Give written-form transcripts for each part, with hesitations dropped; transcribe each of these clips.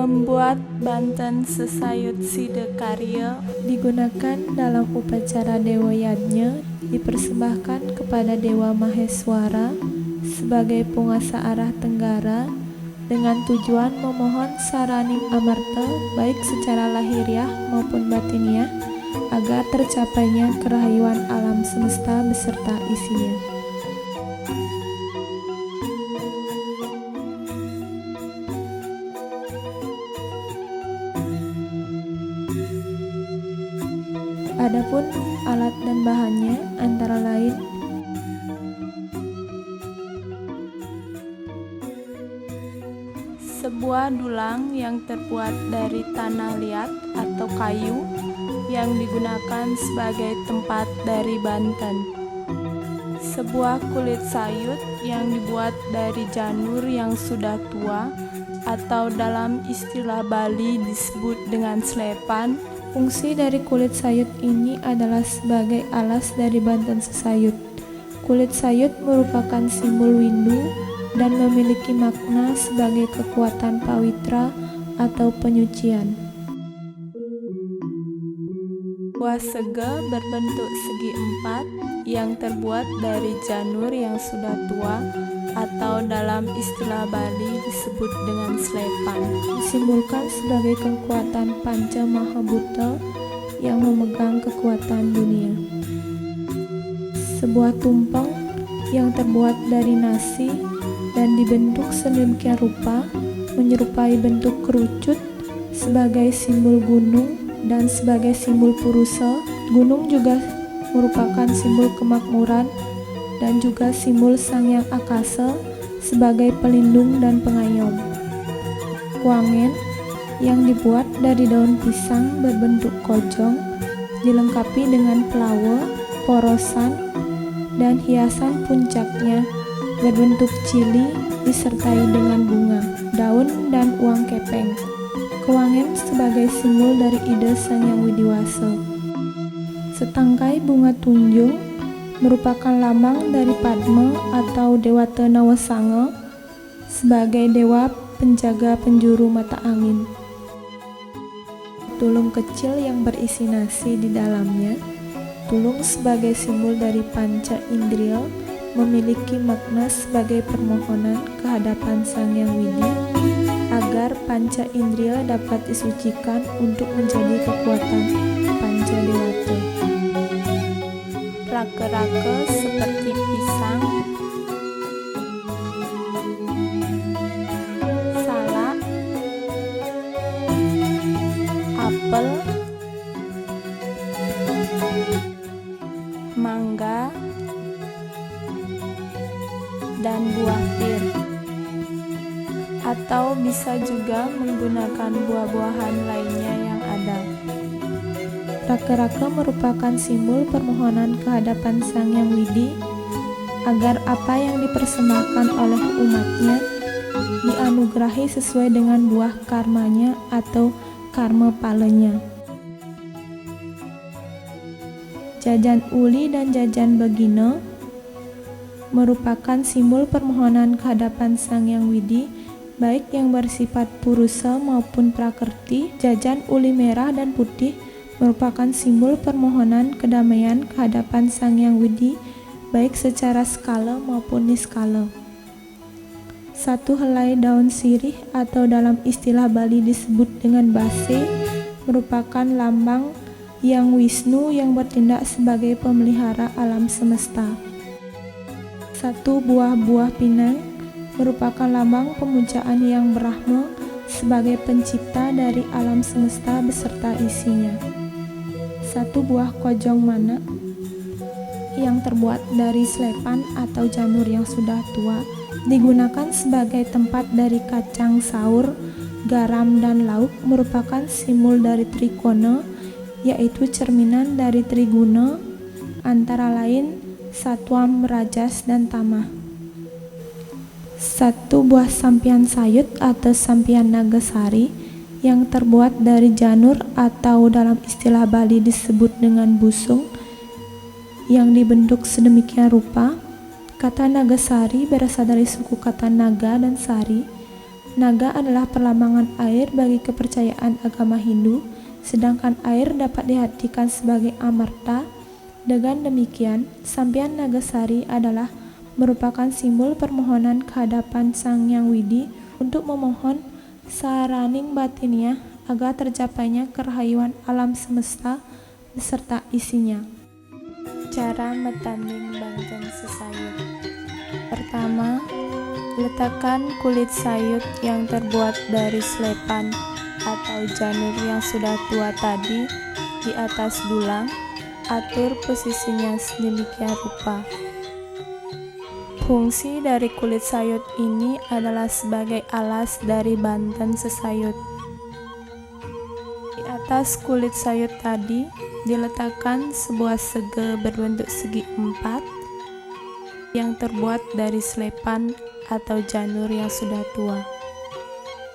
Membuat Banten Sesayut Sidekarya digunakan dalam upacara Dewa Yadnya, dipersembahkan kepada Dewa Maheswara sebagai penguasa arah Tenggara dengan tujuan memohon saraning amarta baik secara lahiriah maupun batiniah agar tercapainya kerahayuan alam semesta beserta isinya. Adapun alat dan bahannya antara lain sebuah dulang yang terbuat dari tanah liat atau kayu yang digunakan sebagai tempat dari Banten, sebuah kulit sayut yang dibuat dari janur yang sudah tua atau dalam istilah Bali disebut dengan slepan. Fungsi dari kulit sayut ini adalah sebagai alas dari Banten Sesayut. Kulit sayut merupakan simbol windu dan memiliki makna sebagai kekuatan pawitra atau penyucian. Buah sege berbentuk segi empat yang terbuat dari janur yang sudah tua atau dalam istilah Bali disebut dengan slepan. Disimbolkan sebagai kekuatan Panca Mahabhuta yang memegang kekuatan dunia. Sebuah tumpeng yang terbuat dari nasi dan dibentuk sedemikian rupa menyerupai bentuk kerucut sebagai simbol gunung dan sebagai simbol purusa. Gunung juga merupakan simbol kemakmuran dan juga simbol Sang Hyang Akasa sebagai pelindung dan pengayom. Kuangen yang dibuat dari daun pisang berbentuk kojong dilengkapi dengan pelawa, porosan, dan hiasan puncaknya berbentuk cili disertai dengan bunga, daun, dan uang kepeng. Kuangen sebagai simbol dari ide Sang Hyang Widiwasa. Setangkai bunga tunjung merupakan lambang dari Padma atau Dewata Nawasanga sebagai dewa penjaga penjuru mata angin. Tulung kecil yang berisi nasi di dalamnya. Tulung sebagai simbol dari panca indriya memiliki makna sebagai permohonan kehadapan Sang Hyang Widi agar panca indriya dapat disucikan untuk menjadi kekuatan panca dewata. Rake-rake seperti pisang, salak, apel, mangga, dan buah pir. Atau bisa juga menggunakan buah-buahan lainnya yang ada. Rake-rake merupakan simbol permohonan kehadapan Sang Hyang Widi agar apa yang dipersembahkan oleh umatnya dianugerahi sesuai dengan buah karmanya atau karma palanya. Jajan uli dan jajan bagina merupakan simbol permohonan kehadapan Sang Hyang Widi baik yang bersifat purusa maupun prakerti. Jajan uli merah dan putih merupakan simbol permohonan kedamaian kehadapan Sang Hyang Widi baik secara skala maupun niskala. Satu helai daun sirih atau dalam istilah Bali disebut dengan base merupakan lambang Hyang Wisnu yang bertindak sebagai pemelihara alam semesta. Satu buah pinang merupakan lambang pemujaan Hyang Brahma sebagai pencipta dari alam semesta beserta isinya. Satu buah kojong mana yang terbuat dari slepan atau janur yang sudah tua digunakan sebagai tempat dari kacang saur, garam, dan lauk merupakan simbol dari trikona, yaitu cerminan dari triguna antara lain satwam, rajas, dan tamah. Satu buah sampian sayut atau sampian nagasari yang terbuat dari janur atau dalam istilah Bali disebut dengan busung yang dibentuk sedemikian rupa. Kata nagasari berasal dari suku kata naga dan sari Naga adalah perlambangan air bagi kepercayaan agama Hindu, sedangkan air dapat diartikan sebagai amarta. Dengan demikian, Sampian Nagasari adalah merupakan simbol permohonan kehadapan Sang Hyang Widi untuk memohon saraning batiniah agar tercapainya kerahayuan alam semesta beserta isinya. Cara metanding bangten sesayut. Pertama, letakkan kulit sayut yang terbuat dari selepan atau janur yang sudah tua tadi di atas dulang. Atur posisinya sedemikian rupa. Fungsi dari kulit sayut ini adalah sebagai alas dari banten sesayut. Di atas kulit sayut tadi diletakkan sebuah sege berbentuk segi empat yang terbuat dari selepan atau janur yang sudah tua.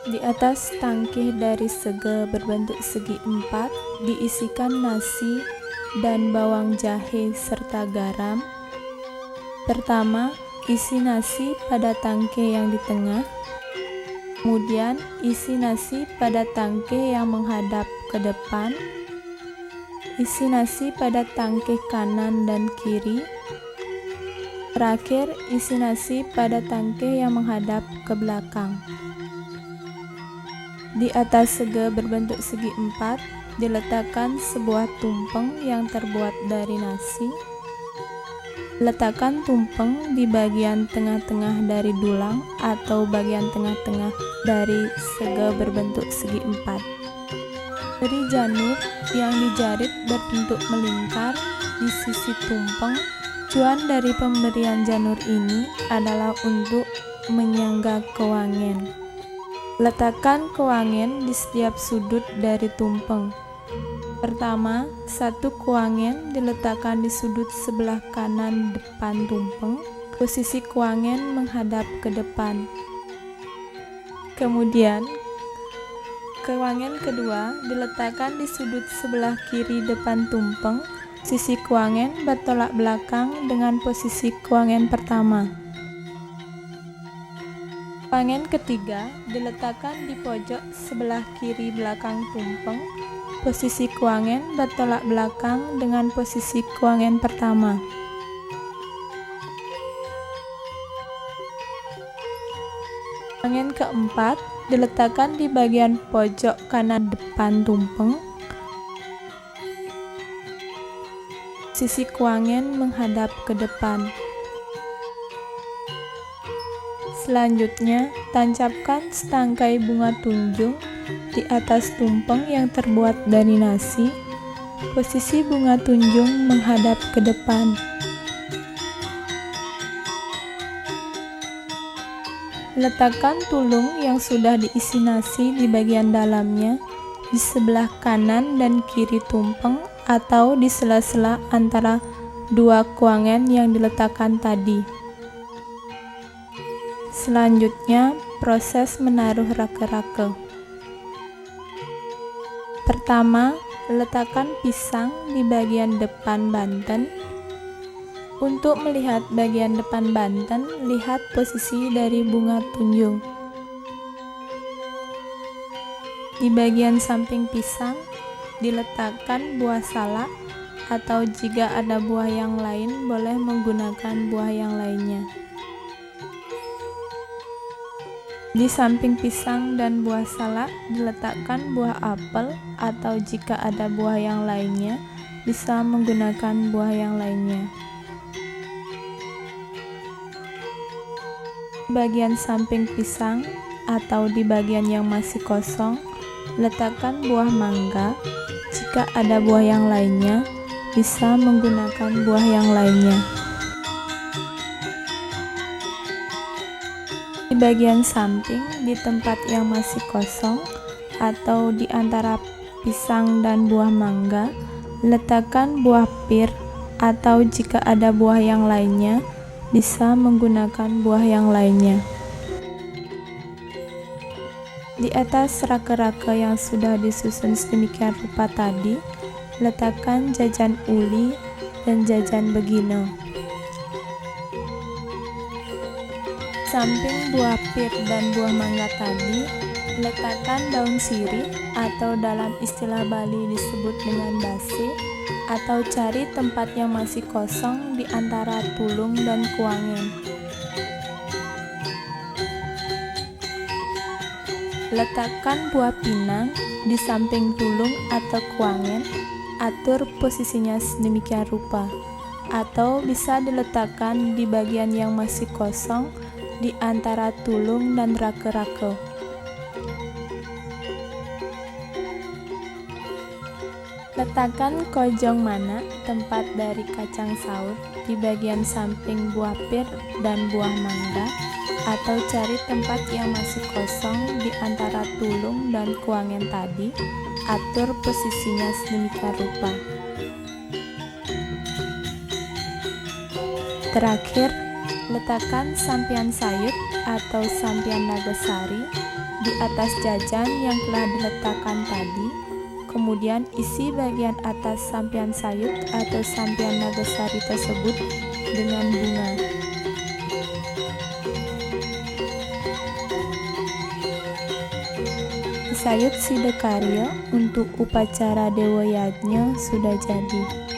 Di atas tangkih dari sege berbentuk segi empat diisikan nasi dan bawang jahe serta garam. Pertama, isi nasi pada tangkai yang di tengah. Kemudian, isi nasi pada tangkai yang menghadap ke depan. Isi nasi pada tangkai kanan dan kiri. Terakhir, isi nasi pada tangkai yang menghadap ke belakang. Di atas sege berbentuk segi empat diletakkan sebuah tumpeng yang terbuat dari nasi. Letakkan tumpeng di bagian tengah-tengah dari dulang atau bagian tengah-tengah dari sege berbentuk segi empat. Beri janur yang dijarit berbentuk melingkar di sisi tumpeng. Tujuan dari pemberian janur ini adalah untuk menyangga kewangen. Letakkan kewangen di setiap sudut dari tumpeng. Pertama, satu kewangen diletakkan di sudut sebelah kanan depan tumpeng. Posisi kewangen menghadap ke depan. Kemudian, kewangen kedua diletakkan di sudut sebelah kiri depan tumpeng. Posisi kewangen bertolak belakang dengan posisi kewangen pertama. Kewangen ketiga diletakkan di pojok sebelah kiri belakang tumpeng. Posisi kewangen bertolak belakang dengan posisi kewangen pertama. Kewangen keempat diletakkan di bagian pojok kanan depan tumpeng. Posisi kewangen menghadap ke depan. Selanjutnya, tancapkan setangkai bunga tunjung di atas tumpeng yang terbuat dari nasi. Posisi bunga tunjung menghadap ke depan. Letakkan tulung yang sudah diisi nasi di bagian dalamnya di sebelah kanan dan kiri tumpeng atau di sela-sela antara dua kewangen yang diletakkan tadi. Selanjutnya, proses menaruh rake-rake. Pertama, letakkan pisang di bagian depan banten. Untuk melihat bagian depan banten, lihat posisi dari bunga tunjung. Di bagian samping pisang, diletakkan buah salak, atau jika ada buah yang lain, boleh menggunakan buah yang lainnya. Di samping pisang dan buah salak diletakkan buah apel, atau jika ada buah yang lainnya bisa menggunakan buah yang lainnya. Bagian samping pisang atau di bagian yang masih kosong letakkan buah mangga. Jika ada buah yang lainnya bisa menggunakan buah yang lainnya. Di bagian samping, di tempat yang masih kosong atau di antara pisang dan buah mangga, letakkan buah pir, atau jika ada buah yang lainnya, bisa menggunakan buah yang lainnya. Di atas rake-rake yang sudah disusun sedemikian rupa tadi, letakkan jajan uli dan jajan begino. samping buah pir dan buah mangga tadi, letakkan daun sirih atau dalam istilah Bali disebut dengan base, atau cari tempat yang masih kosong di antara tulung dan kuangen. Letakkan buah pinang di samping tulung atau kuangen, atur posisinya sedemikian rupa, atau bisa diletakkan di bagian yang masih kosong di antara tulung dan rake-rake. Letakkan kojong mana tempat dari kacang saut di bagian samping buah pir dan buah mangga, atau cari tempat yang masih kosong di antara tulung dan kuangen tadi, atur posisinya sedemikian rupa. Terakhir, letakkan sampian sayur atau sampian nagasari di atas jajan yang telah diletakkan tadi, kemudian isi bagian atas sampian sayur atau sampian nagasari tersebut dengan bunga. Sayur Sidakarya untuk upacara Dewa Yajna sudah jadi.